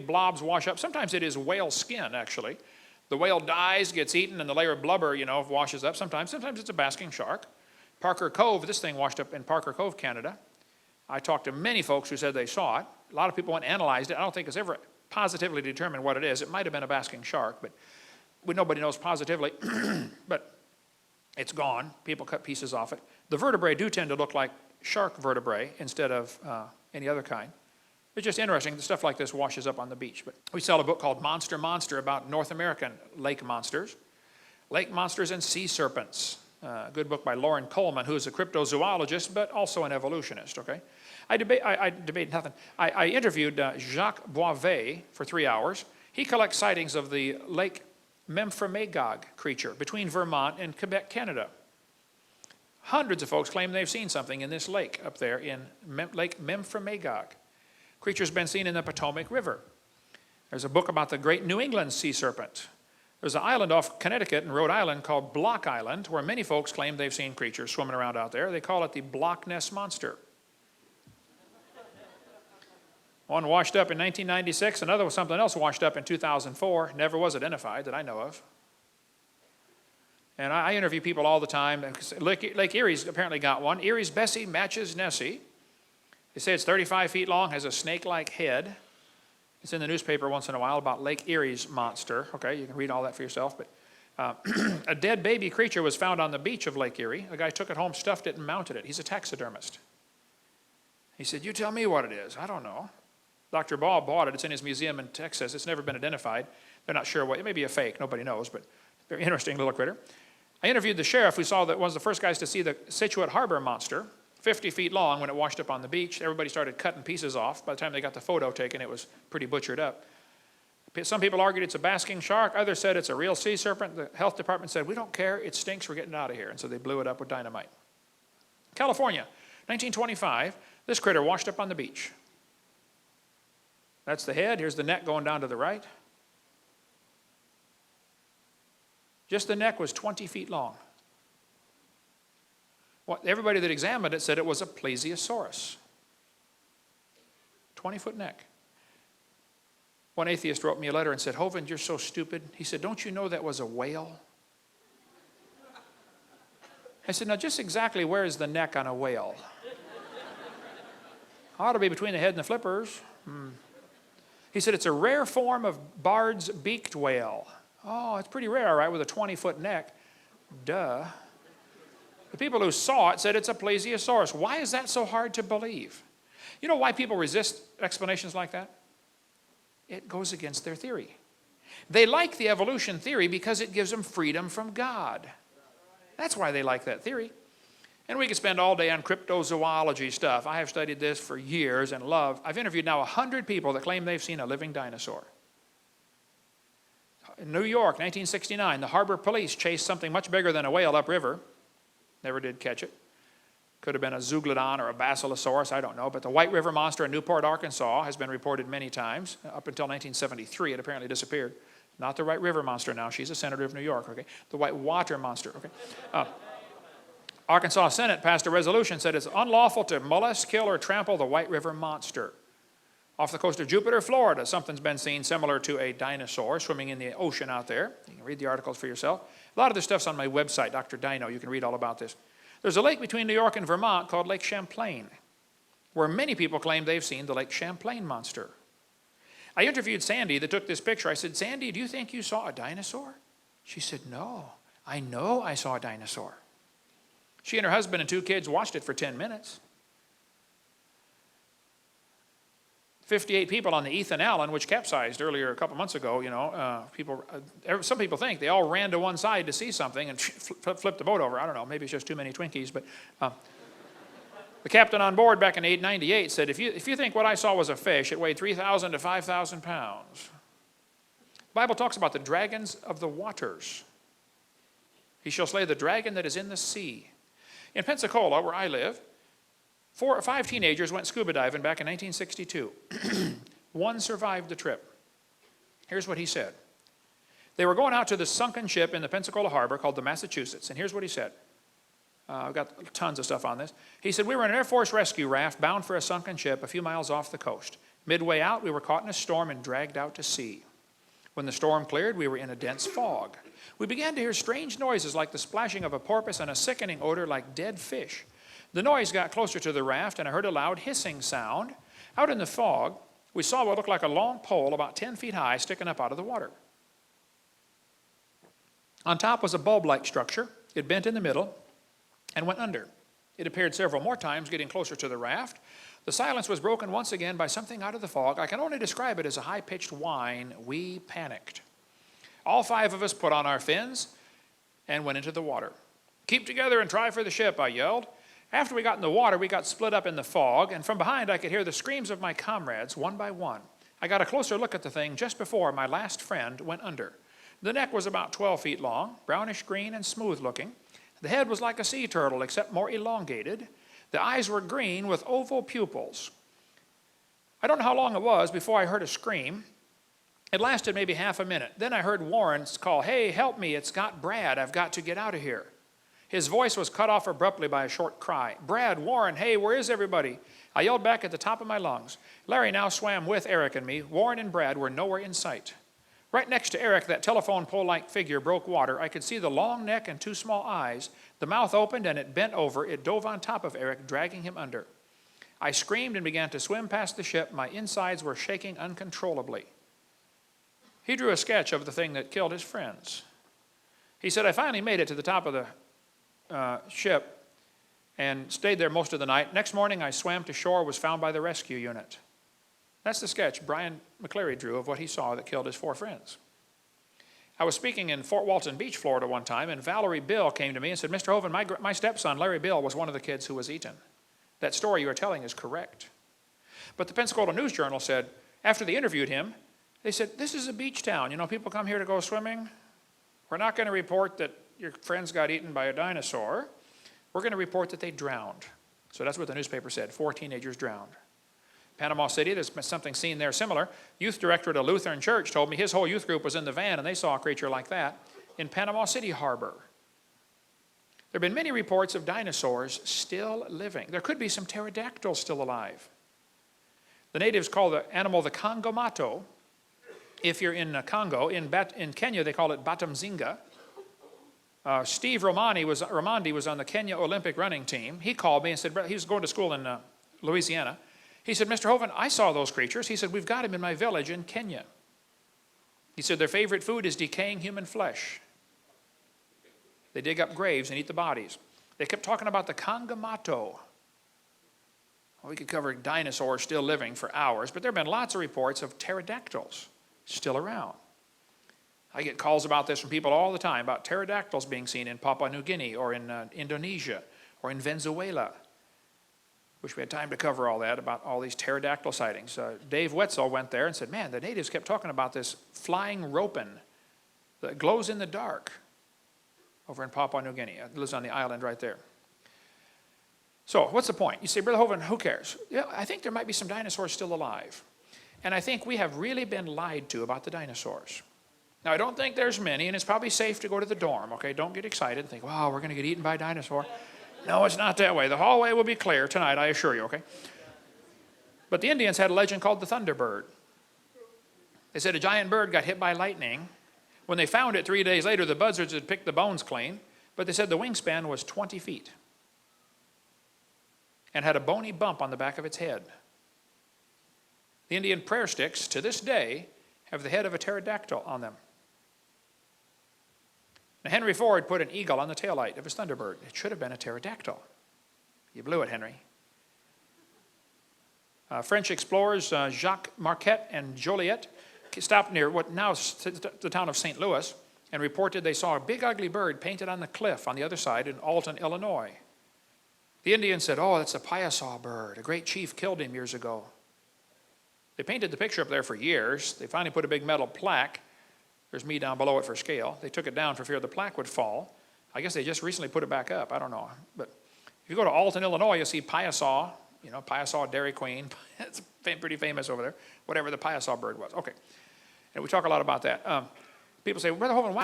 blobs wash up. Sometimes it is whale skin, actually. The whale dies, gets eaten, and the layer of blubber, washes up. Sometimes it's a basking shark. Parker Cove, this thing washed up in Parker Cove, Canada. I talked to many folks who said they saw it. A lot of people went and analyzed it. I don't think it's ever positively determined what it is. It might have been a basking shark, but nobody knows positively. But it's gone. People cut pieces off it. The vertebrae do tend to look like shark vertebrae instead of any other kind. It's just interesting. Stuff like this washes up on the beach. But we sell a book called Monster about North American lake monsters. Lake monsters and sea serpents. A good book by Lauren Coleman, who is a cryptozoologist, but also an evolutionist, okay? I interviewed Jacques Boivet for 3 hours. He collects sightings of the Lake Memphremagog creature between Vermont and Quebec, Canada. Hundreds of folks claim they've seen something in this lake up there in Lake Memphremagog. Creature's been seen in the Potomac River. There's a book about the great New England sea serpent. There's an island off Connecticut and Rhode Island called Block Island, where many folks claim they've seen creatures swimming around out there. They call it the Block Ness Monster. One washed up in 1996, another was something else washed up in 2004, never was identified that I know of. And I interview people all the time. Lake Erie's apparently got one. Erie's Bessie matches Nessie. They say it's 35 feet long, has a snake-like head. It's in the newspaper once in a while about Lake Erie's monster. Okay, you can read all that for yourself. But a dead baby creature was found on the beach of Lake Erie. A guy took it home, stuffed it, and mounted it. He's a taxidermist. He said, "You tell me what it is." I don't know. Dr. Ball bought it. It's in his museum in Texas. It's never been identified. They're not sure what. It may be a fake. Nobody knows, but very interesting little critter. I interviewed the sheriff who saw that was the first guys to see the Scituate Harbor monster, 50 feet long when it washed up on the beach. Everybody started cutting pieces off. By the time they got the photo taken, it was pretty butchered up. Some people argued it's a basking shark. Others said it's a real sea serpent. The health department said, "We don't care. It stinks. We're getting it out of here." And so they blew it up with dynamite. California, 1925, this critter washed up on the beach. That's the head. Here's the neck going down to the right. Just the neck was 20 feet long. Everybody that examined it said it was a Plesiosaurus. 20-foot neck. One atheist wrote me a letter and said, "Hovind, you're so stupid." He said, "Don't you know that was a whale?" I said, "Now just exactly where is the neck on a whale?" "Ought to be between the head and the flippers." He said, "It's a rare form of Bard's beaked whale." Oh, it's pretty rare, all right, with a 20-foot neck. Duh. The people who saw it said it's a Plesiosaurus. Why is that so hard to believe? You know why people resist explanations like that? It goes against their theory. They like the evolution theory because it gives them freedom from God. That's why they like that theory. And we could spend all day on cryptozoology stuff. I have studied this for years and I've interviewed now 100 people that claim they've seen a living dinosaur. In New York, 1969, the harbor police chased something much bigger than a whale upriver. Never did catch it. Could have been a zeuglodon or a basilosaurus, I don't know. But the White River monster in Newport, Arkansas has been reported many times. Up until 1973, it apparently disappeared. Not the White River monster now. She's a senator of New York, okay? The white water monster, okay? Arkansas Senate passed a resolution said it's unlawful to molest, kill, or trample the White River monster. Off the coast of Jupiter, Florida, something's been seen similar to a dinosaur swimming in the ocean out there. You can read the articles for yourself. A lot of this stuff's on my website, Dr. Dino. You can read all about this. There's a lake between New York and Vermont called Lake Champlain, where many people claim they've seen the Lake Champlain monster. I interviewed Sandy that took this picture. I said, "Sandy, do you think you saw a dinosaur?" She said, "No, I know I saw a dinosaur." She and her husband and 2 kids watched it for 10 minutes. 58 people on the Ethan Allen, which capsized earlier a couple months ago, some people think they all ran to one side to see something and flipped the boat over. I don't know, maybe it's just too many Twinkies, but the captain on board back in 1898 said, if you think what I saw was a fish, it weighed 3,000 to 5,000 pounds. The Bible talks about the dragons of the waters. He shall slay the dragon that is in the sea. In Pensacola, where I live, 4 or 5 teenagers went scuba diving back in 1962. One survived the trip. Here's what he said. They were going out to the sunken ship in the Pensacola harbor called the Massachusetts, and here's what he said. I've got tons of stuff on this. He said, "We were in an Air Force rescue raft bound for a sunken ship a few miles off the coast. Midway out, we were caught in a storm and dragged out to sea. When the storm cleared, we were in a dense fog. We began to hear strange noises like the splashing of a porpoise and a sickening odor like dead fish. The noise got closer to the raft, and I heard a loud hissing sound. Out in the fog, we saw what looked like a long pole about 10 feet high sticking up out of the water. On top was a bulb-like structure. It bent in the middle and went under. It appeared several more times, getting closer to the raft. The silence was broken once again by something out of the fog. I can only describe it as a high-pitched whine. We panicked. All 5 of us put on our fins and went into the water. "Keep together and try for the ship," I yelled. After we got in the water, we got split up in the fog, and from behind I could hear the screams of my comrades one by one. I got a closer look at the thing just before my last friend went under. The neck was about 12 feet long, brownish green and smooth looking. The head was like a sea turtle, except more elongated. The eyes were green with oval pupils. I don't know how long it was before I heard a scream. It lasted maybe half a minute. Then I heard Warren's call, "Hey, help me, it's got Brad. I've got to get out of here." His voice was cut off abruptly by a short cry. "Brad, Warren, hey, where is everybody?" I yelled back at the top of my lungs. Larry now swam with Eric and me. Warren and Brad were nowhere in sight. Right next to Eric, that telephone pole-like figure broke water. I could see the long neck and 2 small eyes. The mouth opened and it bent over. It dove on top of Eric, dragging him under. I screamed and began to swim past the ship. My insides were shaking uncontrollably. He drew a sketch of the thing that killed his friends. He said, "I finally made it to the top of the ship and stayed there most of the night. Next morning, I swam to shore, was found by the rescue unit." That's the sketch Brian McCleary drew of what he saw that killed his 4 friends. I was speaking in Fort Walton Beach, Florida one time, and Valerie Bill came to me and said, "Mr. Hovind, my stepson, Larry Bill, was one of the kids who was eaten. That story you are telling is correct." But the Pensacola News Journal said, after they interviewed him, they said, "This is a beach town. You know, people come here to go swimming. We're not going to report that your friends got eaten by a dinosaur. We're going to report that they drowned." So that's what the newspaper said. 4 teenagers drowned. Panama City, there's something seen there similar. Youth director at a Lutheran church told me his whole youth group was in the van and they saw a creature like that in Panama City Harbor. There have been many reports of dinosaurs still living. There could be some pterodactyls still alive. The natives call the animal the Congomato. If you're in Congo, in Kenya they call it Batamzinga. Steve Romandi was on the Kenya Olympic running team. He called me and said, he was going to school in Louisiana. He said, "Mr. Hovind, I saw those creatures." He said, "We've got them in my village in Kenya." He said, "Their favorite food is decaying human flesh. They dig up graves and eat the bodies." They kept talking about the Congomato. Well, we could cover dinosaurs still living for hours, but there have been lots of reports of pterodactyls still around. I get calls about this from people all the time, about pterodactyls being seen in Papua New Guinea or in Indonesia or in Venezuela. Wish we had time to cover all that, about all these pterodactyl sightings. Dave Wetzel went there and said, "Man, the natives kept talking about this flying ropin that glows in the dark over in Papua New Guinea." It lives on the island right there. So what's the point? You say, "Brother Hovind, who cares?" Yeah, I think there might be some dinosaurs still alive. And I think we have really been lied to about the dinosaurs. Now, I don't think there's many, and it's probably safe to go to the dorm, okay? Don't get excited and think, "Wow, we're going to get eaten by a dinosaur." No, it's not that way. The hallway will be clear tonight, I assure you, okay? But the Indians had a legend called the Thunderbird. They said a giant bird got hit by lightning. When they found it 3 days later, the buzzards had picked the bones clean, but they said the wingspan was 20 feet and had a bony bump on the back of its head. The Indian prayer sticks, to this day, have the head of a pterodactyl on them. Now, Henry Ford put an eagle on the taillight of his Thunderbird. It should have been a pterodactyl. You blew it, Henry. French explorers Jacques Marquette and Joliet stopped near what now is the town of St. Louis and reported they saw a big ugly bird painted on the cliff on the other side in Alton, Illinois. The Indians said, "Oh, that's a Plesiosaurus bird. A great chief killed him years ago." They painted the picture up there for years. They finally put a big metal plaque. There's me down below it for scale. They took it down for fear the plaque would fall. I guess they just recently put it back up. I don't know. But if you go to Alton, Illinois, you'll see Plesiosaurus, Plesiosaurus Dairy Queen. It's pretty famous over there, whatever the Plesiosaurus bird was. Okay. And we talk a lot about that. People say, "Brother Hovind, why